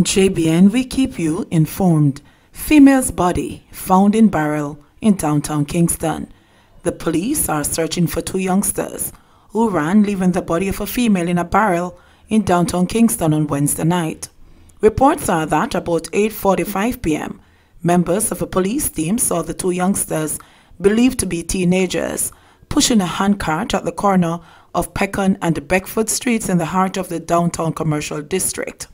JBN, we keep you informed. Female's body found in barrel in downtown Kingston. The police are searching for two youngsters who ran, leaving the body of a female in a barrel in downtown Kingston on Wednesday night. Reports are that about 8:45 p.m., members of a police team saw the two youngsters, believed to be teenagers, pushing a handcart at the corner of Peckham and Beckford Streets in the heart of the downtown commercial district.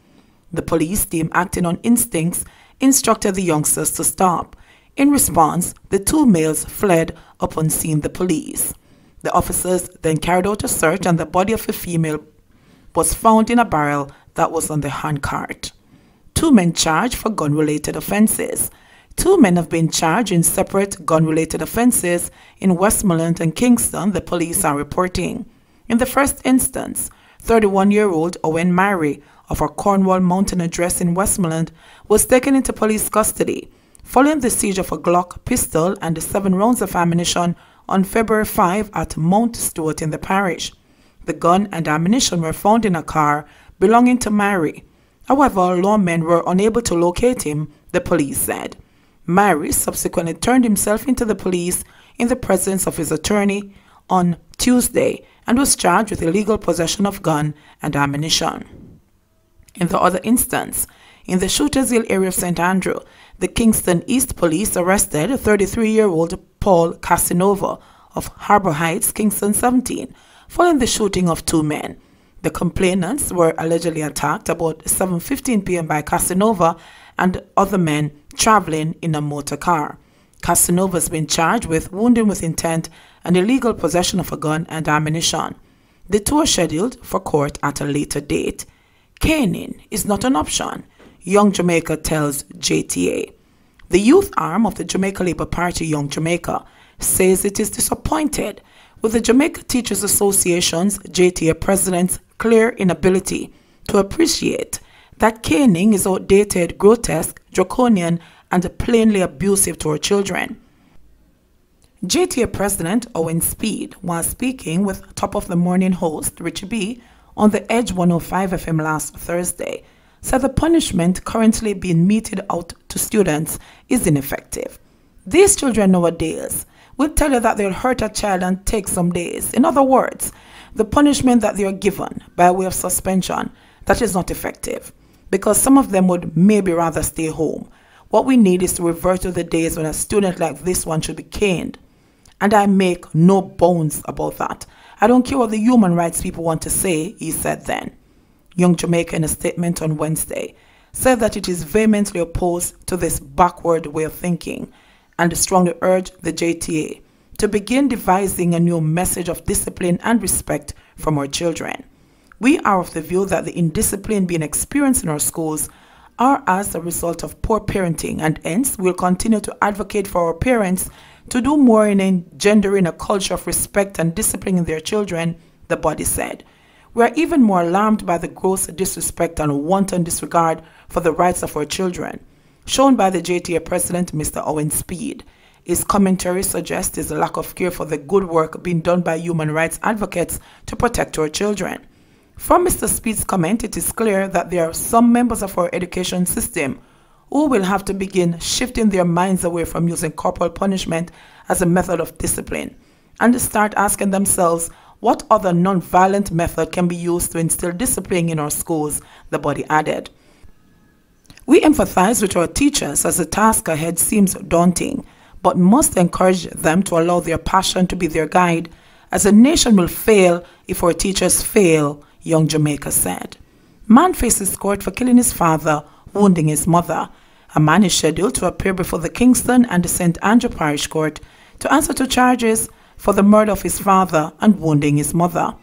The police team, acting on instincts, instructed the youngsters to stop. In response, the two males fled upon seeing the police. The officers then carried out a search and the body of a female was found in a barrel that was on the handcart. Two men charged for gun-related offences. Two men have been charged in separate gun-related offences in Westmoreland and Kingston, the police are reporting. In the first instance, 31-year-old Owen Mary of a Cornwall Mountain address in Westmoreland was taken into police custody following the siege of a Glock pistol and 7 rounds of ammunition on February 5 at Mount Stewart in the parish. The gun and ammunition were found in a car belonging to Mary. However, lawmen were unable to locate him, the police said. Mary subsequently turned himself into the police in the presence of his attorney on Tuesday and was charged with illegal possession of gun and ammunition. In the other instance, in the Shooters Hill area of St. Andrew, the Kingston East Police arrested 33-year-old Paul Casanova of Harbour Heights, Kingston 17, following the shooting of two men. The complainants were allegedly attacked about 7:15 p.m. by Casanova and other men traveling in a motor car. Casanova has been charged with wounding with intent and illegal possession of a gun and ammunition. The two are scheduled for court at a later date. Caning is not an option, Young Jamaica tells JTA. The youth arm of the Jamaica Labour Party, Young Jamaica, says it is disappointed with the Jamaica Teachers Association's JTA president's clear inability to appreciate that caning is outdated, grotesque, draconian, and plainly abusive to our children. JTA President Owen Speed, while speaking with Top of the Morning host Richie B on the Edge 105 FM last Thursday, said the punishment currently being meted out to students is ineffective. These children nowadays will tell you that they'll hurt a child and take some days. In other words, the punishment that they are given by way of suspension, that is not effective, because some of them would maybe rather stay home. What we need is to revert to the days when a student like this one should be caned. And I make no bones about that. I don't care what the human rights people want to say, he said then. Young Jamaica, in a statement on Wednesday, said that it is vehemently opposed to this backward way of thinking and strongly urged the JTA to begin devising a new message of discipline and respect from our children. We are of the view that the indiscipline being experienced in our schools are as a result of poor parenting, and hence we'll continue to advocate for our parents to do more in engendering a culture of respect and discipline in their children, the body said. We are even more alarmed by the gross disrespect and wanton disregard for the rights of our children, shown by the JTA President, Mr. Owen Speed. His commentary suggests his lack of care for the good work being done by human rights advocates to protect our children. From Mr. Speed's comment, it is clear that there are some members of our education system who will have to begin shifting their minds away from using corporal punishment as a method of discipline and start asking themselves what other non-violent method can be used to instill discipline in our schools, the body added. We empathize with our teachers as the task ahead seems daunting, but must encourage them to allow their passion to be their guide, as a nation will fail if our teachers fail, Young Jamaica said. Man faces court for killing his father, wounding his mother. A man is scheduled to appear before the Kingston and the St. Andrew Parish Court to answer to charges for the murder of his father and wounding his mother.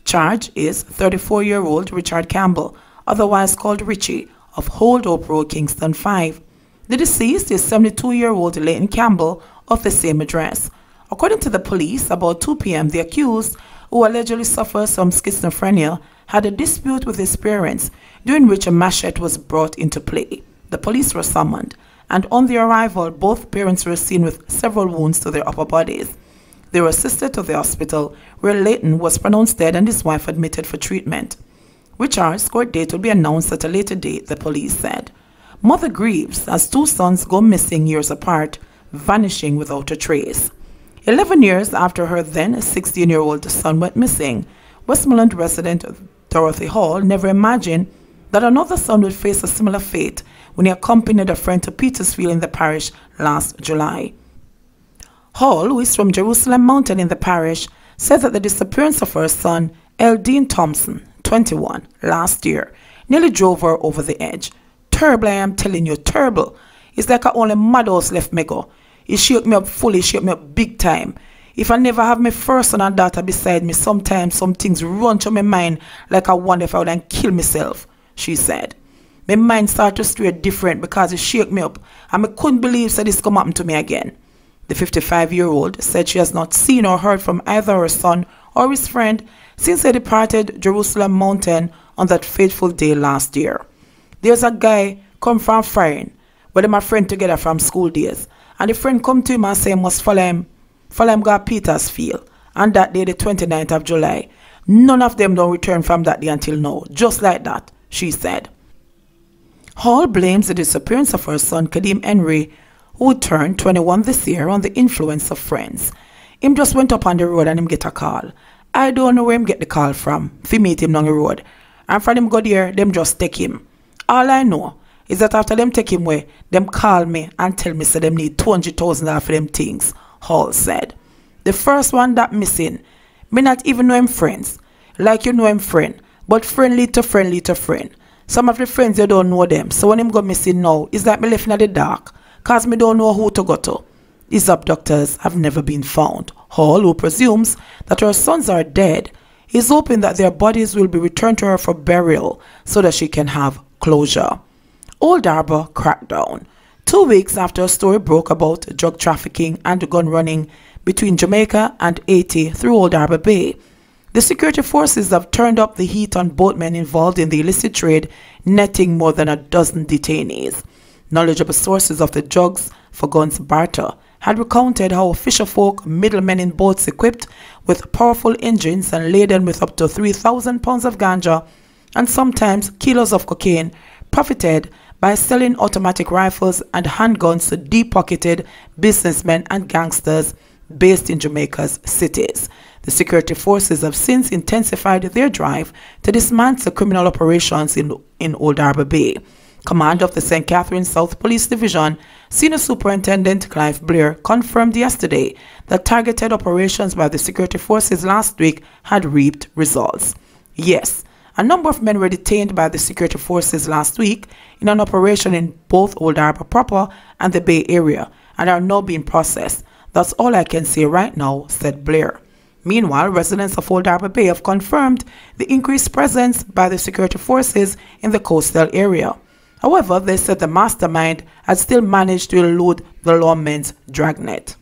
Charge is 34-year-old Richard Campbell, otherwise called Richie, of Hold Hope Road, Kingston 5. The deceased is 72-year-old Leighton Campbell of the same address. According to the police, about 2 p.m., the accused, who allegedly suffers from schizophrenia, had a dispute with his parents, during which a machete was brought into play. The police were summoned, and on their arrival, both parents were seen with several wounds to their upper bodies. They were assisted to the hospital, where Leighton was pronounced dead and his wife admitted for treatment. Richard's court date will be announced at a later date, the police said. Mother grieves as two sons go missing years apart, vanishing without a trace. 11 years after her then 16-year-old son went missing, Westmoreland resident Dorothy Hall never imagined that another son would face a similar fate when he accompanied a friend to Petersfield in the parish last July. Hall, who is from Jerusalem Mountain in the parish, said that the disappearance of her son, Eldine Thompson, 21, last year, nearly drove her over the edge. Terrible, I am telling you, terrible. It's like I only mad house left me go. It shook me up fully, shook me up big time. If I never have my first son and daughter beside me, sometimes some things run through my mind like I wonder if I would kill myself, she said. My mind started to stray different because it shook me up and I couldn't believe that this come happen to me again. The 55-year-old said she has not seen or heard from either her son or his friend since they departed Jerusalem Mountain on that fateful day last year. There's a guy come from foreign, where they my friend together from school days, and the friend come to him and say he must follow him go to Petersfield, and that day the 29th of July. None of them don't return from that day until now, just like that, she said. Hall blames the disappearance of her son Kadeem Henry, who turned 21 this year, on the influence of friends. Him just went up on the road and him get a call. I don't know where him get the call from, fi meet him on the road. And from him go there, them just take him. All I know is that after them take him away, them call me and tell me say them need $200,000 for them things, Hall said. The first one that missing, me not even know him friends. Like you know him friend, but friendly to friendly to friend. Some of the friends you don't know them, so when him go missing now, it's like me left in the dark, cause me don't know who to go to. His abductors have never been found. Hall, who presumes that her sons are dead, is hoping that their bodies will be returned to her for burial so that she can have closure. Old Harbour crackdown. 2 weeks after a story broke about drug trafficking and gun running between Jamaica and Haiti through Old Harbour Bay, the security forces have turned up the heat on boatmen involved in the illicit trade, netting more than a dozen detainees. Knowledgeable sources of the drugs for guns barter had recounted how fisherfolk, middlemen in boats equipped with powerful engines and laden with up to 3,000 pounds of ganja and sometimes kilos of cocaine, profited by selling automatic rifles and handguns to deep-pocketed businessmen and gangsters based in Jamaica's cities. The security forces have since intensified their drive to dismantle criminal operations in Old Harbour Bay. Commander of the St. Catherine South Police Division, Senior Superintendent Clive Blair, confirmed yesterday that targeted operations by the security forces last week had reaped results. Yes, a number of men were detained by the security forces last week in an operation in both Old Harbour proper and the Bay Area and are now being processed. That's all I can say right now, said Blair. Meanwhile, residents of Old Harbour Bay have confirmed the increased presence by the security forces in the coastal area. However, they said the mastermind had still managed to elude the lawmen's dragnet.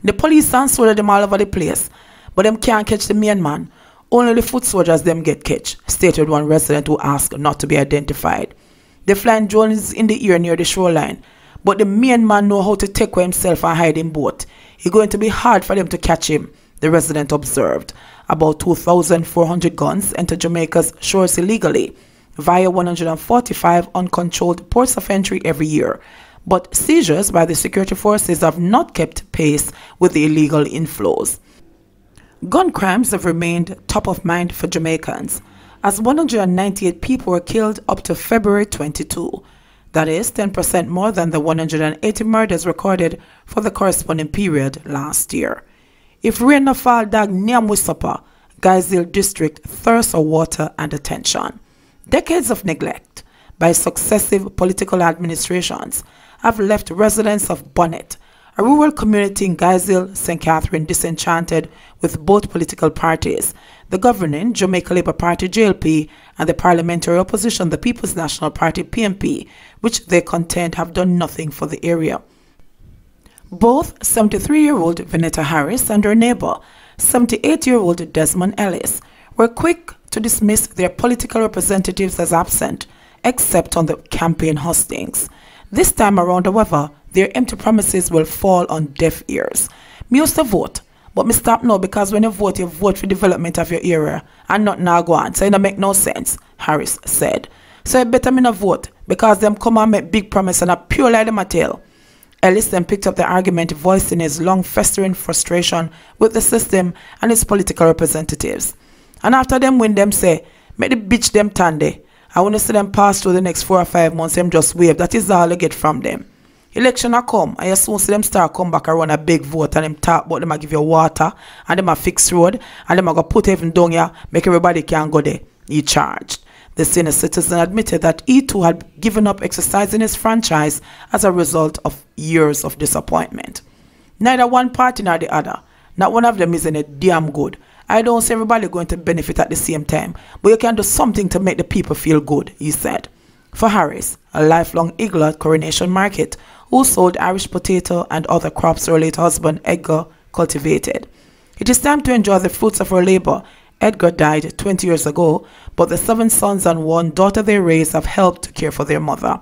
The police and soldiers them all over the place, but them can't catch the main man. Only the foot soldiers them get catch, stated one resident who asked not to be identified. They flying drones in the air near the shoreline, but the main man know how to take away himself and hide in boat. It's going to be hard for them to catch him, the resident observed. About 2,400 guns enter Jamaica's shores illegally, via 145 uncontrolled ports of entry every year, but seizures by the security forces have not kept pace with the illegal inflows. Gun crimes have remained top of mind for Jamaicans, as 198 people were killed up to February 22. That is 10% more than the 180 murders recorded for the corresponding period last year. If rain no fall, dag Nyam will suffer, Gaisil district thirsts for water and attention. Decades of neglect by successive political administrations have left residents of Bonnett, a rural community in Gaisil, St. Catherine, disenchanted with both political parties, the governing Jamaica Labour Party JLP and the parliamentary opposition, the People's National Party PNP, which they contend have done nothing for the area. Both 73-year-old Vinnetta Harris and her neighbour, 78-year-old Desmond Ellis, were quick to dismiss their political representatives as absent, except on the campaign hustings. This time around, however, their empty promises will fall on deaf ears. Me used to vote, But me stop now because when you vote for development of your area and not now go on. So it don't make no sense, Harris said. So it better me not vote because them come and make big promise and a pure lie them a tell. Ellis then picked up the argument, voicing his long festering frustration with the system and its political representatives. And after them win, them say, make the bitch them tande. I want to see them pass through the next 4 or 5 months, them just wave. That is all I get from them. Election a come, and you soon see them start come back and run a big vote and them talk about them a give you water and them a fix road and them a go put even down here, make everybody can go there. He charged. The senior citizen admitted that he too had given up exercising his franchise as a result of years of disappointment. Neither one party nor the other. Not one of them is in it damn good. I don't see everybody going to benefit at the same time, but you can do something to make the people feel good, he said. For Harris, a lifelong eagle at Coronation Market, who sold Irish potato and other crops her late husband Edgar cultivated. It is time to enjoy the fruits of her labor. Edgar died 20 years ago, but the 7 sons and 1 daughter they raised have helped to care for their mother.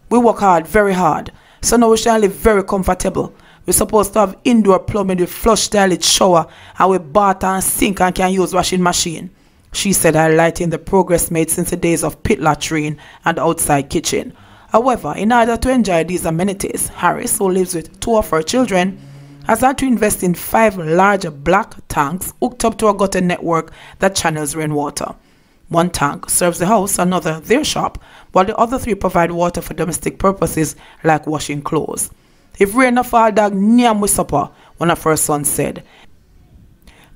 We work hard, very hard, so now we shall live very comfortable. We're supposed to have indoor plumbing with flush toilet shower and with bath and sink and can use washing machine, she said, highlighting the progress made since the days of pit latrine and outside kitchen. However, in order to enjoy these amenities, Harris, who lives with 2 of her children, has had to invest in 5 large black tanks hooked up to a gutter network that channels rainwater. 1 tank serves the house, another their shop, while the other 3 provide water for domestic purposes like washing clothes. If rain no fall, dog, Nyam we supper, one of her sons said.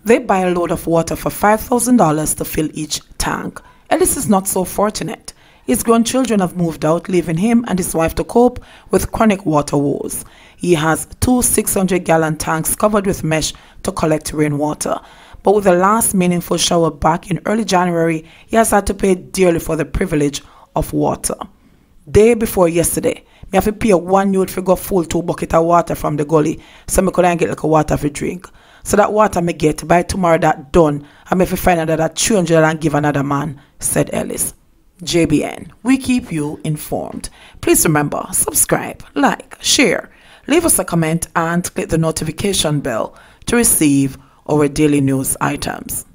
They buy a load of water for $5,000 to fill each tank. Ellis is not so fortunate. His grown children have moved out, leaving him and his wife to cope with chronic water woes. He has 2 600-gallon tanks covered with mesh to collect rainwater. But with the last meaningful shower back in early January, he has had to pay dearly for the privilege of water. Day before yesterday, me have to pay 1 youth for go full 2 buckets of water from the gully, so me couldn't get like a water for drink. So that water me get by tomorrow that done, I may find another 200 and give another man, said Ellis. JBN, we keep you informed. Please remember, subscribe, like, share, leave us a comment and click the notification bell to receive our daily news items.